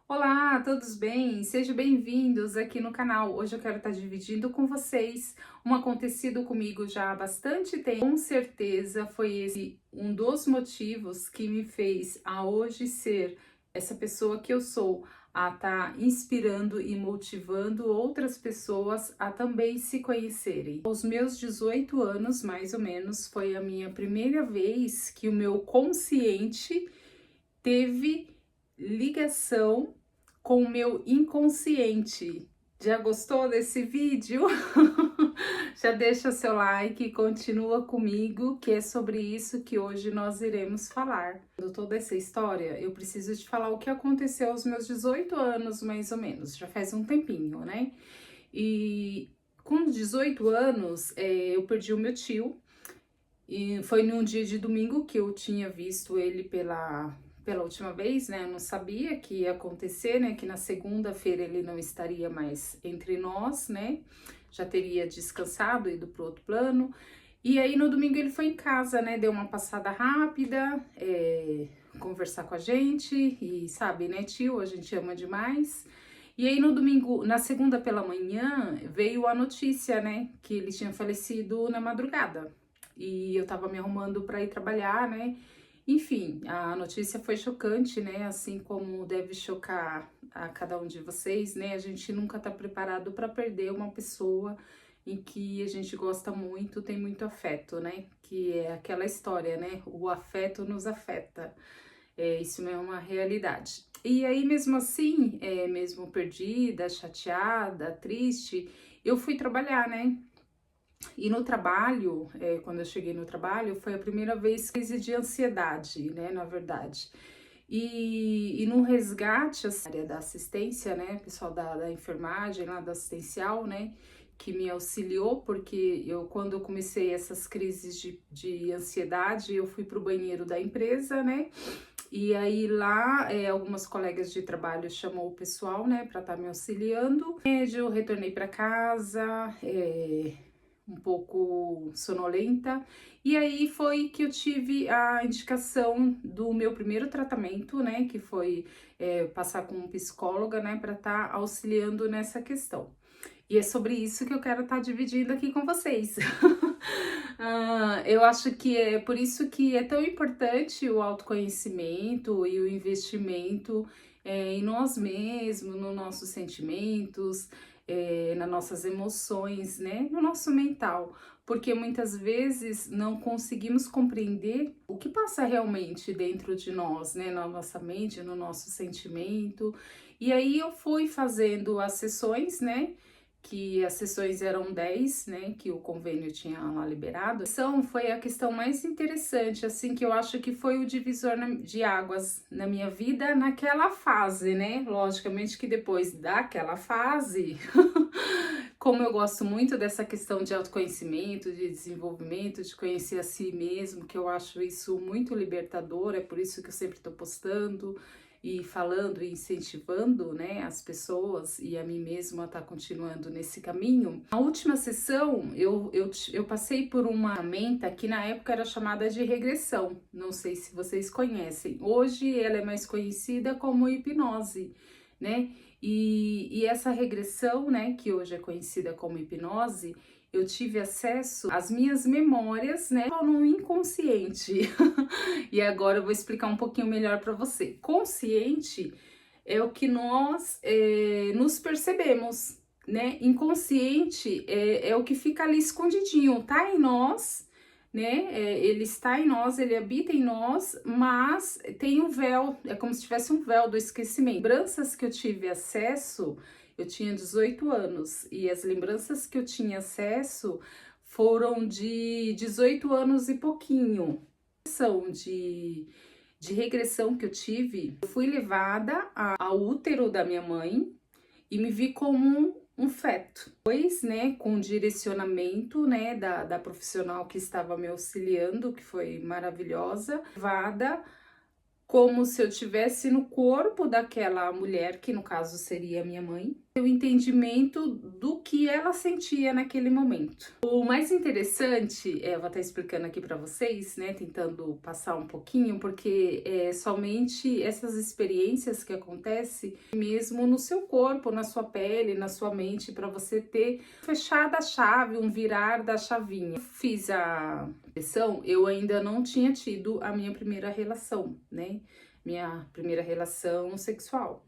Olá, todos bem? Sejam bem-vindos aqui no canal. Hoje eu quero estar dividindo com vocês um acontecido comigo já há bastante tempo. Com certeza foi esse um dos motivos que me fez a hoje ser essa pessoa que eu sou, a estar inspirando e motivando outras pessoas a também se conhecerem. Aos meus 18 anos, mais ou menos, foi a minha primeira vez que o meu consciente teve ligação com o meu inconsciente. Já gostou desse vídeo? Já deixa seu like e continua comigo, que é sobre isso que hoje nós iremos falar. Toda essa história, eu preciso te falar o que aconteceu aos meus 18 anos, mais ou menos. Já faz um tempinho, né? E com 18 anos, eu perdi o meu tio. E foi num dia de domingo que eu tinha visto ele pela última vez, né? Eu não sabia que ia acontecer, né? Que na segunda-feira ele não estaria mais entre nós, né? Já teria descansado, ido pro outro plano. E aí no domingo ele foi em casa, né? Deu uma passada rápida, conversar com a gente e sabe, né, tio? A gente ama demais. E aí no domingo, na segunda pela manhã, veio a notícia, né? Que ele tinha falecido na madrugada. E eu tava me arrumando para ir trabalhar, né? Enfim, a notícia foi chocante, né? Assim como deve chocar a cada um de vocês, né? A gente nunca tá preparado para perder uma pessoa em que a gente gosta muito, tem muito afeto, né? Que é aquela história, né? O afeto nos afeta. Isso não é uma realidade. E aí, mesmo assim, mesmo perdida, chateada, triste, eu fui trabalhar, né? E no trabalho, quando eu cheguei no trabalho, foi a primeira vez crise de ansiedade, né, na verdade. E no resgate, assim, área da assistência, né, pessoal da enfermagem, lá da assistencial, né, que me auxiliou, porque quando eu comecei essas crises de ansiedade, eu fui pro banheiro da empresa, né, e aí lá, algumas colegas de trabalho chamou o pessoal, né, para estar me auxiliando. Eu retornei para casa, um pouco sonolenta, e aí foi que eu tive a indicação do meu primeiro tratamento, né, que foi passar com um psicóloga, né, para estar auxiliando nessa questão. E é sobre isso que eu quero estar dividindo aqui com vocês. Eu acho que é por isso que é tão importante o autoconhecimento e o investimento em nós mesmos, nos nossos sentimentos, nas nossas emoções, né? No nosso mental. Porque muitas vezes não conseguimos compreender o que passa realmente dentro de nós, né? Na nossa mente, no nosso sentimento. E aí eu fui fazendo as sessões, né? Que as sessões eram 10, né, que o convênio tinha lá liberado. Então, foi a questão mais interessante, assim, que eu acho que foi o divisor de águas na minha vida naquela fase, né? Logicamente que depois daquela fase, como eu gosto muito dessa questão de autoconhecimento, de desenvolvimento, de conhecer a si mesmo, que eu acho isso muito libertador, é por isso que eu sempre tô postando e falando e incentivando, né, as pessoas e a mim mesma a estar continuando nesse caminho. Na última sessão, eu passei por uma ferramenta que na época era chamada de regressão, não sei se vocês conhecem. Hoje ela é mais conhecida como hipnose, né? E essa regressão, né, que hoje é conhecida como hipnose, eu tive acesso às minhas memórias, né, no inconsciente. E agora eu vou explicar um pouquinho melhor para você. Consciente é o que nós nos percebemos, né? Inconsciente é o que fica ali escondidinho, tá em nós, né? Ele está em nós, ele habita em nós, mas tem um véu, é como se tivesse um véu do esquecimento. Lembranças que eu tive acesso, eu tinha 18 anos, e as lembranças que eu tinha acesso foram de 18 anos e pouquinho. De regressão que eu tive, eu fui levada ao útero da minha mãe e me vi como um feto. Depois, né, com direcionamento, né, da profissional que estava me auxiliando, que foi maravilhosa, levada como se eu estivesse no corpo daquela mulher, que no caso seria minha mãe, o entendimento do que ela sentia naquele momento. O mais interessante, eu vou estar explicando aqui para vocês, né, tentando passar um pouquinho, porque é somente essas experiências que acontecem mesmo no seu corpo, na sua pele, na sua mente, para você ter fechado a chave, um virar da chavinha. Eu fiz a sessão, eu ainda não tinha tido a minha primeira relação, né, minha primeira relação sexual.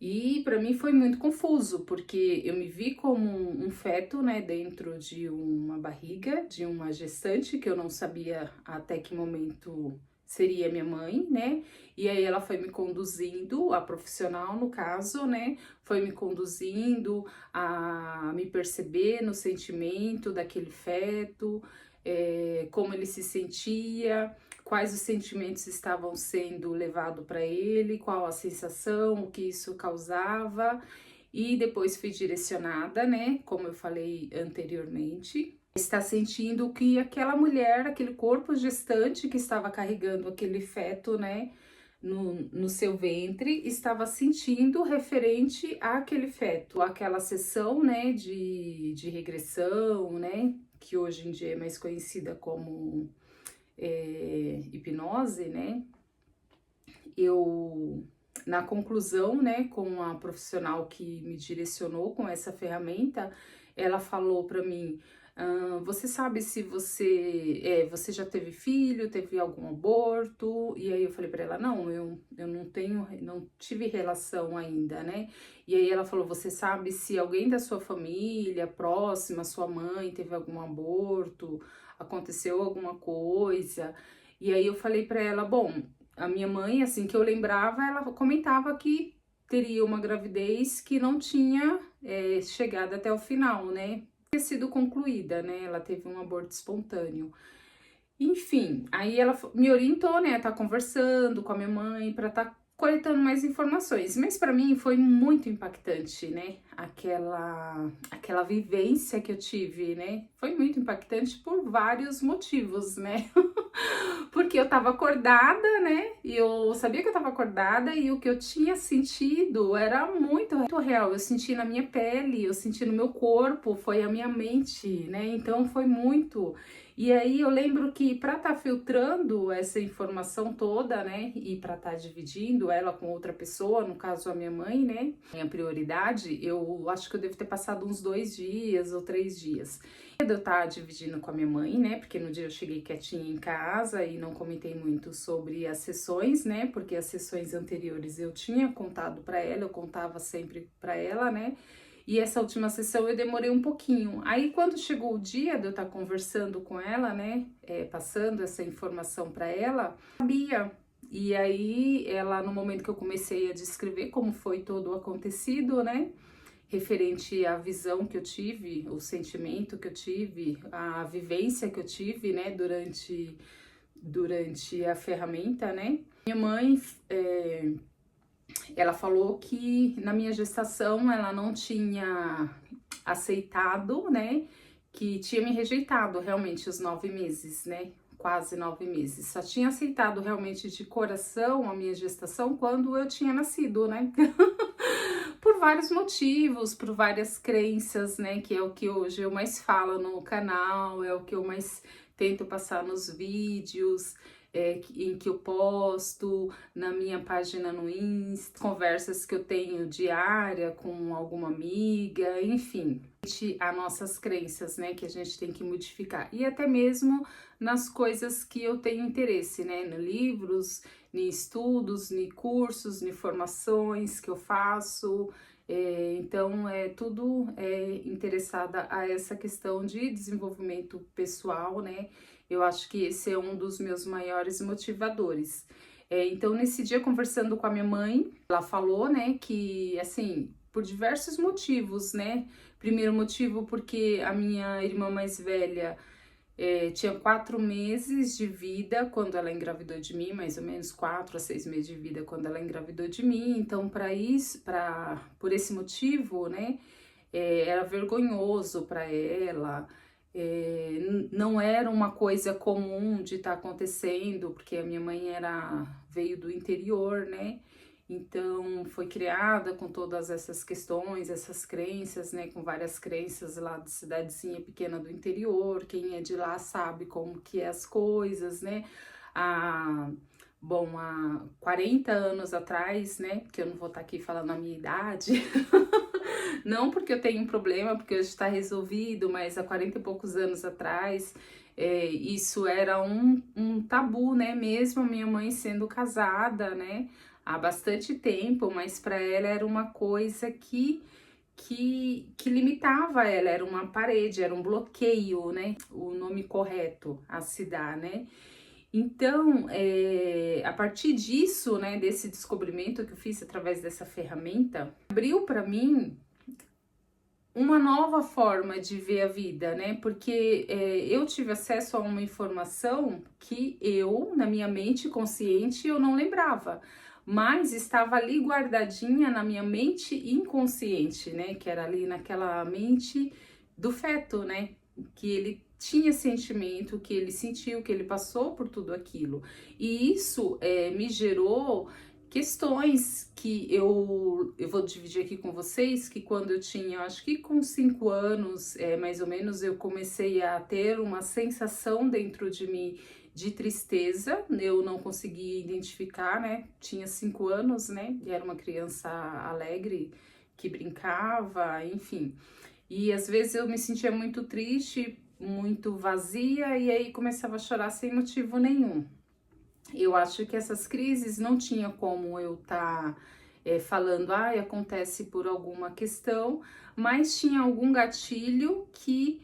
E para mim foi muito confuso, porque eu me vi como um feto, né, dentro de uma barriga, de uma gestante, que eu não sabia até que momento seria minha mãe, né? E aí ela foi me conduzindo, a profissional no caso, né? Foi me conduzindo a me perceber no sentimento daquele feto, como ele se sentia, quais os sentimentos estavam sendo levados para ele, qual a sensação, o que isso causava, e depois fui direcionada, né, como eu falei anteriormente, está sentindo que aquela mulher, aquele corpo gestante que estava carregando aquele feto, né, no seu ventre, estava sentindo referente àquele feto, aquela sessão, né, de regressão, né, que hoje em dia é mais conhecida como hipnose, né? Eu, na conclusão, né, com a profissional que me direcionou com essa ferramenta, ela falou para mim: você sabe se você já teve filho, teve algum aborto? E aí eu falei para ela: não, eu não tive relação ainda, né? E aí ela falou: você sabe se alguém da sua família próxima, sua mãe, teve algum aborto? Aconteceu alguma coisa? E aí eu falei para ela: bom, a minha mãe, assim que eu lembrava, ela comentava que teria uma gravidez que não tinha chegado até o final, né? Ter sido concluída, né? Ela teve um aborto espontâneo. Enfim, aí ela me orientou, né, a estar conversando com a minha mãe para estar coletando mais informações. Mas para mim foi muito impactante, né? Aquela vivência que eu tive, né? Foi muito impactante por vários motivos, né? Porque eu tava acordada, né? E eu sabia que eu tava acordada e o que eu tinha sentido era muito, muito real. Eu senti na minha pele, eu senti no meu corpo, foi a minha mente, né? Então foi muito. E aí eu lembro que para estar filtrando essa informação toda, né? E para estar dividindo ela com outra pessoa, no caso a minha mãe, né? Minha prioridade, eu acho que eu devo ter passado uns 2 dias ou 3 dias. Eu estar dividindo com a minha mãe, né? Porque no dia eu cheguei quietinha em casa e não comentei muito sobre as sessões, né? Porque as sessões anteriores eu tinha contado para ela, eu contava sempre para ela, né? E essa última sessão eu demorei um pouquinho. Aí quando chegou o dia de eu estar conversando com ela, né? Passando essa informação para ela, sabia. E aí ela, no momento que eu comecei a descrever como foi todo o acontecido, né? Referente à visão que eu tive, o sentimento que eu tive, a vivência que eu tive, né, durante a ferramenta, né. Minha mãe, ela falou que na minha gestação ela não tinha aceitado, né, que tinha me rejeitado realmente os 9 meses, né, quase 9 meses. Só tinha aceitado realmente de coração a minha gestação quando eu tinha nascido, né. Por vários motivos, por várias crenças, né? Que é o que hoje eu mais falo no canal, é o que eu mais tento passar nos vídeos, em que eu posto, na minha página no Insta, conversas que eu tenho diária com alguma amiga, enfim. As nossas crenças, né? Que a gente tem que modificar. E até mesmo nas coisas que eu tenho interesse, né? Nos livros, em estudos, em cursos, em formações que eu faço. Então, tudo interessada a essa questão de desenvolvimento pessoal, né? Eu acho que esse é um dos meus maiores motivadores. Então, nesse dia, conversando com a minha mãe, ela falou, né, que, assim, por diversos motivos, né? Primeiro motivo, porque a minha irmã mais velha tinha 4 meses de vida quando ela engravidou de mim, mais ou menos 4 a 6 meses de vida quando ela engravidou de mim. Então, por esse motivo, né, era vergonhoso para ela. Não era uma coisa comum de estar acontecendo, porque a minha mãe veio do interior, né? Então, foi criada com todas essas questões, essas crenças, né? Com várias crenças lá de cidadezinha pequena do interior. Quem é de lá sabe como que é as coisas, né? A, bom, há 40 anos atrás, né? Que eu não vou estar aqui falando a minha idade. Não porque eu tenho um problema, porque hoje está resolvido, mas há 40 e poucos anos atrás, isso era um tabu, né? Mesmo a minha mãe sendo casada, né? Há bastante tempo, mas para ela era uma coisa que limitava ela, era uma parede, era um bloqueio, né? O nome correto a se dar, né? Então, a partir disso, né, desse descobrimento que eu fiz através dessa ferramenta, abriu para mim uma nova forma de ver a vida, né? Porque eu tive acesso a uma informação que eu, na minha mente consciente, eu não lembrava, mas estava ali guardadinha na minha mente inconsciente, né? Que era ali naquela mente do feto, né? Que ele tinha sentimento, que ele sentiu, que ele passou por tudo aquilo. E isso me gerou questões que eu vou dividir aqui com vocês, que quando eu tinha, acho que com 5 anos, mais ou menos, eu comecei a ter uma sensação dentro de mim de tristeza, eu não conseguia identificar, né, tinha 5 anos, né, e era uma criança alegre, que brincava, enfim, e às vezes eu me sentia muito triste, muito vazia, e aí começava a chorar sem motivo nenhum. Eu acho que essas crises não tinha como eu estar falando, acontece por alguma questão, mas tinha algum gatilho que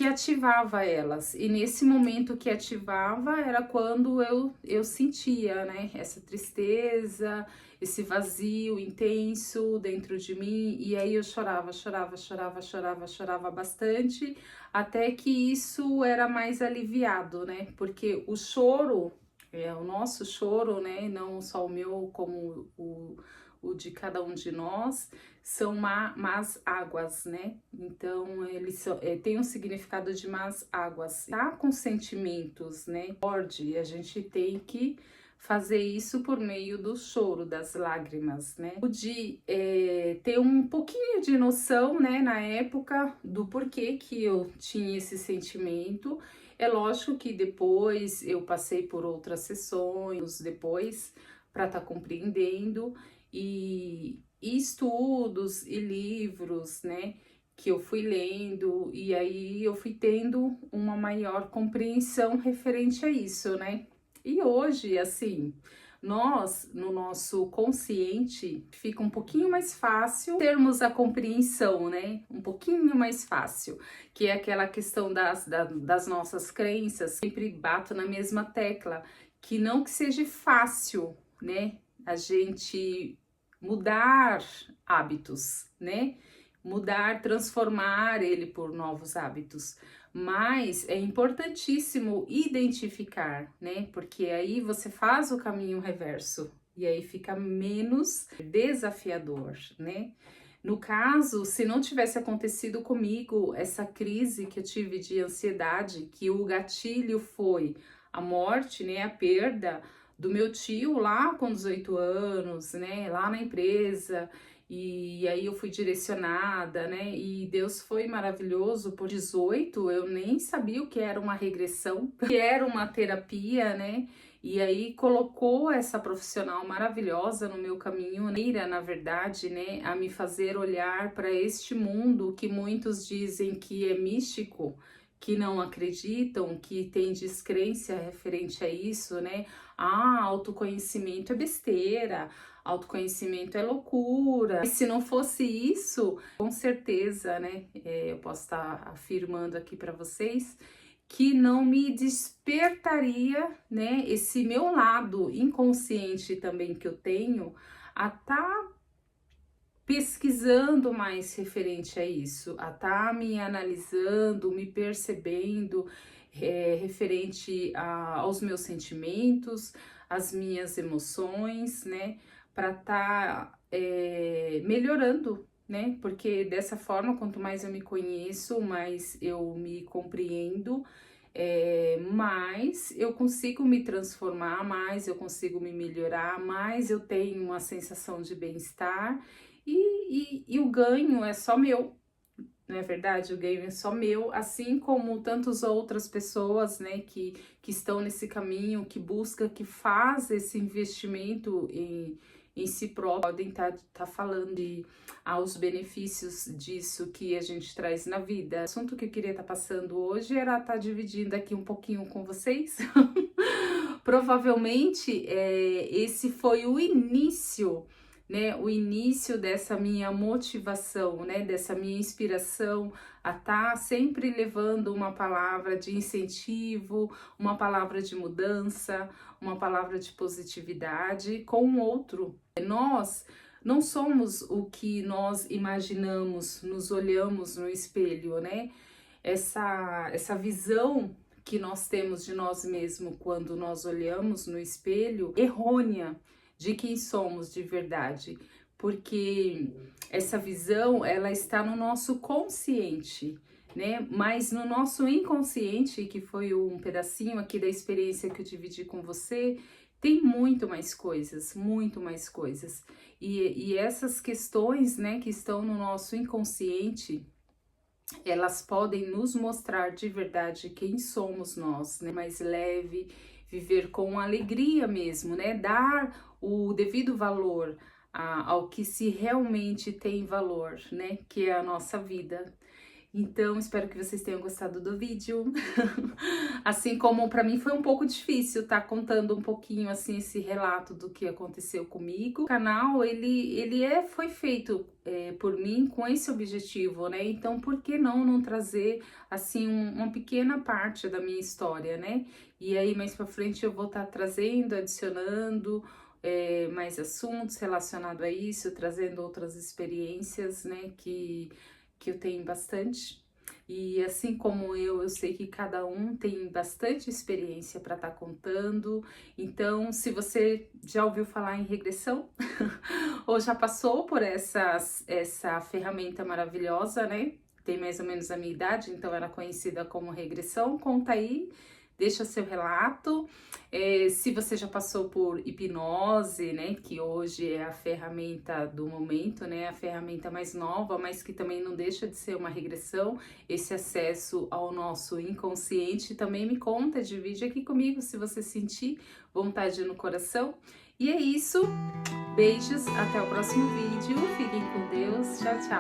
ativava elas. E nesse momento que ativava era quando eu sentia, né, essa tristeza, esse vazio intenso dentro de mim, e aí eu chorava, chorava, chorava, chorava, chorava bastante, até que isso era mais aliviado, né, porque o choro o nosso choro, né, não só o meu, como o de cada um de nós, são más águas, né? Então, eles têm um significado de más águas. Tá com sentimentos, né? Pode, a gente tem que fazer isso por meio do choro, das lágrimas, né? Pude ter um pouquinho de noção, né, na época, do porquê que eu tinha esse sentimento. É lógico que depois eu passei por outras sessões, depois, para estar compreendendo, e estudos e livros, né, que eu fui lendo, e aí eu fui tendo uma maior compreensão referente a isso, né. E hoje, assim, nós, no nosso consciente, fica um pouquinho mais fácil termos a compreensão, né? Um pouquinho mais fácil, que é aquela questão das nossas crenças. Sempre bato na mesma tecla, que não que seja fácil, né? A gente mudar hábitos, né? Mudar, transformar ele por novos hábitos. Mas é importantíssimo identificar, né? Porque aí você faz o caminho reverso e aí fica menos desafiador, né? No caso, se não tivesse acontecido comigo essa crise que eu tive de ansiedade, que o gatilho foi a morte, né, a perda do meu tio lá com 18 anos, né, lá na empresa, e aí eu fui direcionada, né? E Deus foi maravilhoso. Por 18, eu nem sabia o que era uma regressão, que era uma terapia, né? E aí colocou essa profissional maravilhosa no meu caminho, na verdade, né, a me fazer olhar para este mundo que muitos dizem que é místico, que não acreditam, que tem descrença referente a isso, né? Autoconhecimento é besteira, autoconhecimento é loucura. E se não fosse isso, com certeza, né, eu posso estar afirmando aqui para vocês que não me despertaria, né, esse meu lado inconsciente também que eu tenho, a estar pesquisando mais referente a isso, a estar me analisando, me percebendo referente aos meus sentimentos, às minhas emoções, né, para estar melhorando, né, porque dessa forma, quanto mais eu me conheço, mais eu me compreendo, mais eu consigo me transformar, mais eu consigo me melhorar, mais eu tenho uma sensação de bem-estar e o ganho é só meu. Não é verdade? O ganho é só meu, assim como tantas outras pessoas, né, que estão nesse caminho, que busca, que faz esse investimento em si próprio, podem estar falando aos benefícios disso que a gente traz na vida. O assunto que eu queria estar passando hoje era estar dividindo aqui um pouquinho com vocês. Provavelmente esse foi o início, né, o início dessa minha motivação, né, dessa minha inspiração a estar sempre levando uma palavra de incentivo, uma palavra de mudança, uma palavra de positividade com o outro. Nós não somos o que nós imaginamos, nos olhamos no espelho, né? Essa visão que nós temos de nós mesmos quando nós olhamos no espelho, errônea, de quem somos de verdade, porque essa visão ela está no nosso consciente, né? Mas no nosso inconsciente, que foi um pedacinho aqui da experiência que eu dividi com você, tem muito mais coisas, muito mais coisas. E essas questões, né, que estão no nosso inconsciente, elas podem nos mostrar de verdade quem somos nós, né? Mais leve, viver com alegria mesmo, né? Dar o devido valor ao que se realmente tem valor, né? Que é a nossa vida. Então, espero que vocês tenham gostado do vídeo. Assim como para mim foi um pouco difícil tá contando um pouquinho assim esse relato do que aconteceu comigo. O canal, foi feito por mim com esse objetivo, né? Então, por que não trazer assim uma pequena parte da minha história, né? E aí mais para frente eu vou estar trazendo, adicionando mais assuntos relacionados a isso, trazendo outras experiências, né? Que eu tenho bastante. E assim como eu sei que cada um tem bastante experiência para estar contando. Então, se você já ouviu falar em regressão ou já passou por essa ferramenta maravilhosa, né? Tem mais ou menos a minha idade, então era conhecida como regressão, conta aí. Deixa seu relato. Se você já passou por hipnose, né, que hoje é a ferramenta do momento, né, a ferramenta mais nova, mas que também não deixa de ser uma regressão, esse acesso ao nosso inconsciente, também me conta, divide aqui comigo se você sentir vontade no coração. E é isso, beijos, até o próximo vídeo, fiquem com Deus, tchau, tchau.